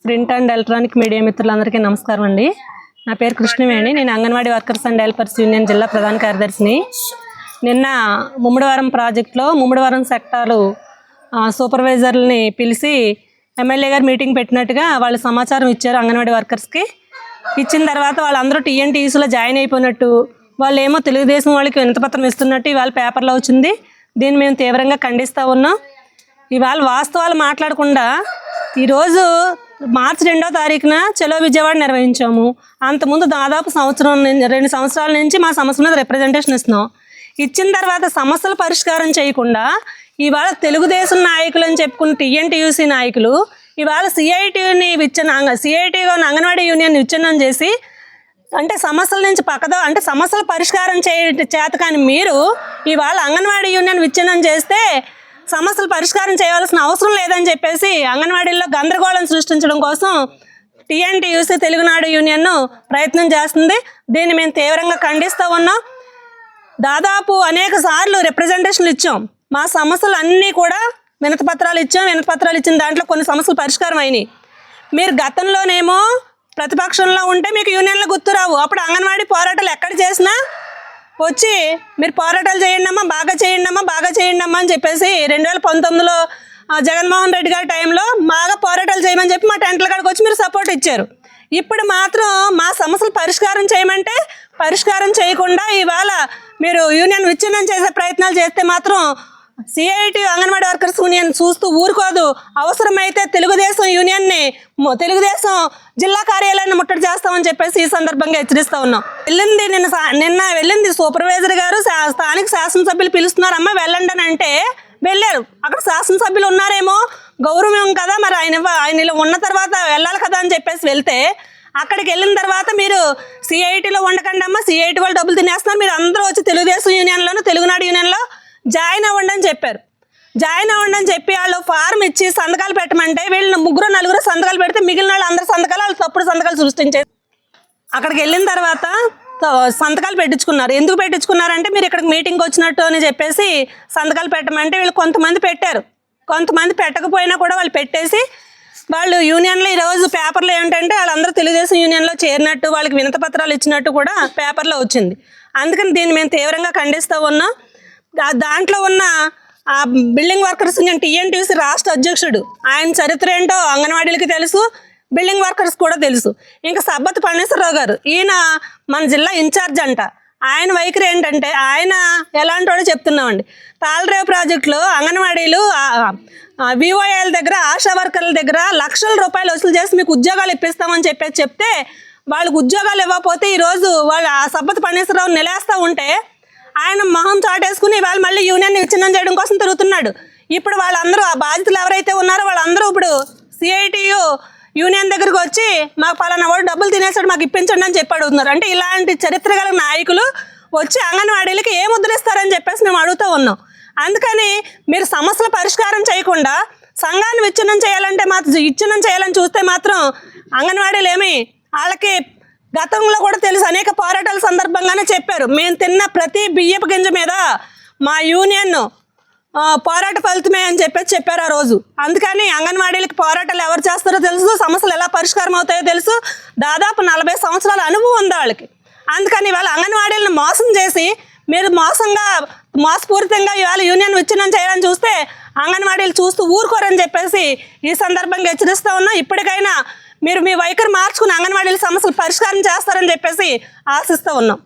Print and electronic media మిత్రులందరికీ నమస్కారం అండి. నా పేరు కృష్ణవేణి. నేను anganwadi workers and helpers union జిల్లా ప్రధాన కార్యదర్శిని. నిన్న ముమ్మడివరం ప్రాజెక్టులో ముమ్మడివరం సెక్టారు సూపర్వైజర్లని పిలిచి ఎమ్మెల్యే గారు మీటింగ్ పెట్టినట్టుగా వాళ్ళు సమాచారం ఇచ్చారు. అంగన్వాడీ వర్కర్స్కి ఇచ్చిన తర్వాత వాళ్ళందరూ టీఎన్టీయూసీలో జాయిన్ అయిపోయినట్టు, వాళ్ళు ఏమో తెలుగుదేశం వాళ్ళకి వినతిపత్రం ఇస్తున్నట్టు ఇవాళ పేపర్లో వచ్చింది. దీన్ని మేము తీవ్రంగా ఖండిస్తూ ఉన్నాం. ఇవాళ వాస్తవాలు మాట్లాడకుండా ఈరోజు మార్చి 2వ తారీఖున చలో విజయవాడ నిర్వహించాము. అంతకుముందు దాదాపు 2 సంవత్సరాల నుంచి మా సమస్య మీద రిప్రజెంటేషన్ ఇస్తున్నాం. ఇచ్చిన తర్వాత సమస్యలు పరిష్కారం చేయకుండా ఇవాళ తెలుగుదేశం నాయకులు అని చెప్పుకున్న టీఎన్టీయూసీ నాయకులు ఇవాళ సిఐటిని సిఐటిగా అంగన్వాడీ యూనియన్ విచ్ఛిన్నం చేసి, అంటే సమస్యల నుంచి అంటే సమస్యల పరిష్కారం చేత కానీ మీరు ఇవాళ అంగన్వాడీ యూనియన్ విచ్ఛిన్నం చేస్తే సమస్యలు పరిష్కారం చేయాల్సిన అవసరం లేదని చెప్పేసి అంగన్వాడీల్లో గందరగోళం సృష్టించడం కోసం టీఎన్టీయూసీ తెలుగునాడు యూనియన్ ప్రయత్నం చేస్తుంది. దీన్ని మేము తీవ్రంగా ఖండిస్తూ ఉన్నాం. దాదాపు అనేక సార్లు రిప్రజెంటేషన్లు ఇచ్చాం. మా సమస్యలు అన్నీ కూడా వినతిపత్రాలు ఇచ్చిన దాంట్లో కొన్ని సమస్యలు పరిష్కారం అయినాయి. మీరు గతంలోనేమో ప్రతిపక్షంలో ఉంటే మీకు యూనియన్లో గుర్తురావు. అప్పుడు అంగన్వాడీ పోరాటాలు ఎక్కడ చేసినా వచ్చి మీరు పోరాటాలు బాగా చేయండి అమ్మా అని చెప్పేసి 2019లో జగన్మోహన్ రెడ్డి గారి టైంలో బాగా పోరాటాలు చేయమని చెప్పి మా టెంట్ల కాడికి వచ్చి మీరు సపోర్ట్ ఇచ్చారు. ఇప్పుడు మాత్రం మా సమస్యలు పరిష్కారం చేయమంటే పరిష్కారం చేయకుండా ఇవాళ మీరు యూనియన్ విచ్ఛిన్నం చేసే ప్రయత్నాలు చేస్తే మాత్రం సిఐటి అంగన్వాడీ వర్కర్స్ యూనియన్ చూస్తూ ఊరుకోదు. అవసరమైతే తెలుగుదేశం యూనియన్ని తెలుగుదేశం జిల్లా కార్యాలయాన్ని ముట్టడి చేస్తామని చెప్పేసి ఈ సందర్భంగా హెచ్చరిస్తూ ఉన్నాం. నిన్న వెళ్ళింది సూపర్వైజర్ గారు, స్థానిక శాసనసభ్యులు పిలుస్తున్నారమ్మా వెళ్ళండి అని అంటే వెళ్ళారు. అక్కడ శాసనసభ్యులు ఉన్నారేమో, గౌరవం కదా, మరి ఆయన ఉన్న తర్వాత వెళ్ళాలి కదా అని చెప్పేసి వెళ్తే అక్కడికి వెళ్ళిన తర్వాత మీరు సిఐటిలో ఉండకండి అమ్మా, సిఐటి వాళ్ళు డబ్బులు తినేస్తున్నారు, మీరు అందరూ వచ్చి తెలుగుదేశం యూనియన్లోనూ తెలుగునాడు యూనియన్లో జాయిన్ అవ్వండి అని చెప్పారు. జాయిన్ అవ్వండి అని చెప్పి వాళ్ళు ఫారం ఇచ్చి సంతకాలు పెట్టమంటే వీళ్ళు 3-4 సంతకాలు పెడితే మిగిలిన వాళ్ళు అందరు సంతకాలు వాళ్ళు తప్పుడు సంతకాలు సృష్టించారు. అక్కడికి వెళ్ళిన తర్వాత సంతకాలు పెట్టించుకున్నారు. ఎందుకు పెట్టించుకున్నారంటే మీరు ఇక్కడికి మీటింగ్కి వచ్చినట్టు అని చెప్పేసి సంతకాలు పెట్టమంటే వీళ్ళు కొంతమంది పెట్టారు. కొంతమంది పెట్టకపోయినా కూడా వాళ్ళు పెట్టేసి వాళ్ళు యూనియన్లో ఈరోజు పేపర్లో ఏంటంటే వాళ్ళందరూ తెలుగుదేశం యూనియన్లో చేరినట్టు వాళ్ళకి వినతిపత్రాలు ఇచ్చినట్టు కూడా పేపర్లో వచ్చింది. అందుకని దీన్ని మేము తీవ్రంగా ఖండిస్తూ ఉన్నాం. దాంట్లో ఉన్న బిల్డింగ్ వర్కర్స్ యూనియన్ టీఎన్టీయూసీ రాష్ట్ర అధ్యక్షుడు, ఆయన చరిత్ర ఏంటో అంగన్వాడీలకి తెలుసు, బిల్డింగ్ వర్కర్స్ కూడా తెలుసు. ఇంకా సబ్బత్ పన్నీశ్వరరావు గారు, ఈయన మన జిల్లా ఇన్ఛార్జ్ అంట. ఆయన వైఖరి ఏంటంటే ఆయన ఎలాంటి వాడో చెప్తున్నామండి. తాళరేవు ప్రాజెక్టులో అంగన్వాడీలు విఓఏల దగ్గర ఆశా వర్కర్ల దగ్గర లక్షల రూపాయలు వసూలు చేసి మీకు ఉద్యోగాలు ఇప్పిస్తామని చెప్తే వాళ్ళకి ఉద్యోగాలు ఇవ్వకపోతే ఈరోజు వాళ్ళు ఆ సబ్బత్ పన్నీశ్వరరావు నిలేస్తూ ఉంటే ఆయన మొహం చాటేసుకుని ఇవాళ మళ్ళీ యూనియన్ విచ్ఛిన్నం చేయడం కోసం తిరుగుతున్నాడు. ఇప్పుడు వాళ్ళందరూ ఆ బాధితులు ఎవరైతే ఉన్నారో వాళ్ళందరూ ఇప్పుడు సిఐటియు యూనియన్ దగ్గరకు వచ్చి మాకు పలానా వాడు డబ్బులు తినేసాడు మాకు ఇప్పించండి అని చెప్పి అడుగుతున్నారు. అంటే ఇలాంటి చరిత్ర గల నాయకులు వచ్చి అంగన్వాడీలకి ఏ ముద్రిస్తారని చెప్పేసి మేము అడుగుతూ ఉన్నాం. అందుకని మీరు సమస్యల పరిష్కారం చేయకుండా సంఘాన్ని విచ్ఛిన్నం చేయాలని చూస్తే మాత్రం అంగన్వాడీలు ఏమి వాళ్ళకి గతంలో కూడా తెలుసు, అనేక పోరాటాల సందర్భంగానే చెప్పారు. మేము తిన్న ప్రతి బియ్యపు గింజ మీద మా యూనియన్ పోరాట ఫలితమే అని చెప్పారు ఆ రోజు. అందుకని అంగన్వాడీలకి పోరాటాలు ఎవరు చేస్తారో తెలుసు, సమస్యలు ఎలా పరిష్కారం అవుతాయో తెలుసు. దాదాపు 40 సంవత్సరాల అనుభవం ఉంది వాళ్ళకి. అందుకని ఇవాళ అంగన్వాడీలను మోసం చేసి మీరు మోసపూరితంగా ఇవాళ యూనియన్ విచ్ఛిన్నం చేయాలని చూస్తే అంగన్వాడీలు చూస్తూ ఊరుకోరని చెప్పేసి ఈ సందర్భంగా హెచ్చరిస్తూ ఉన్నాం. ఇప్పటికైనా మీరు మీ వైఖరి మార్చుకుని అంగన్వాడీల సమస్యలు పరిష్కారం చేస్తారని చెప్పేసి ఆశిస్తూ ఉన్నాం.